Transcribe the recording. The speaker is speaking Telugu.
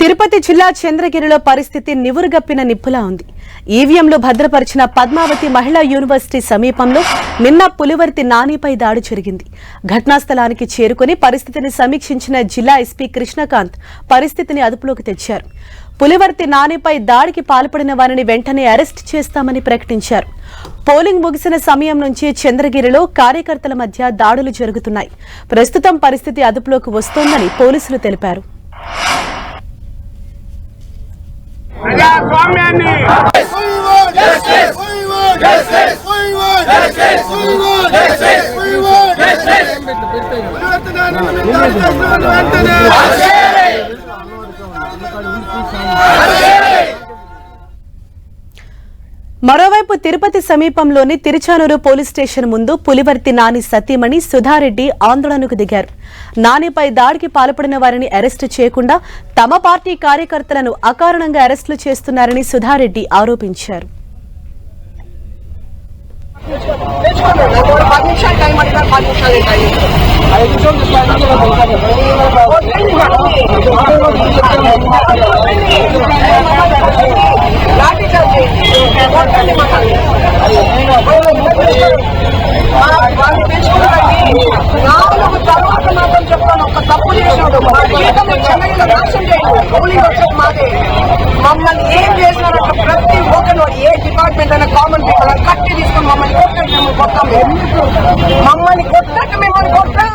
తిరుపతి జిల్లా చంద్రగిరిలో పరిస్థితి నివురుగప్పిన నిప్పులా ఉంది. ఈవీఎంలు భద్రపరిచిన పద్మావతి మహిళా యూనివర్సిటీ సమీపంలో నిన్న పులివర్తి నానిపై దాడి జరిగింది. ఘటనా స్థలానికి చేరుకుని పరిస్థితిని సమీక్షించిన జిల్లా ఎస్పీ కృష్ణకాంత్ పరిస్థితిని అదుపులోకి తెచ్చారు. పులివర్తి నానిపై దాడికి పాల్పడిన వారిని వెంటనే అరెస్ట్ చేస్తామని ప్రకటించారు. పోలింగ్ ముగిసిన సమయం నుంచి చంద్రగిరిలో కార్యకర్తల మధ్య దాడులు జరుగుతున్నాయి. ప్రస్తుతం పరిస్థితి అదుపులోకి వస్తోందని పోలీసులు తెలిపారు. మరోవైపు తిరుపతి సమీపంలోని తిరుచానూరు పోలీస్ స్టేషన్ ముందు పులివర్తి నాని సతీమణి సుధారెడ్డి ఆందోళనకు దిగారు. నానిపై దాడికి పాల్పడిన వారిని అరెస్టు చేయకుండా తమ పార్టీ కార్యకర్తలను అకారణంగా అరెస్టులు చేస్తున్నారని సుధారెడ్డి ఆరోపించారు. మమ్మల్ని ఏం చేసినారో ప్రతి ఒక్కరు ఏ డిపార్ట్మెంట్ అయినా కామన్ పీపుల్ కట్టి తీసుకుని మమ్మల్ని కొట్టండి, మమ్మల్ని కొట్టాం, మమ్మల్ని కొట్టాక మిమ్మల్ని కొట్టాం.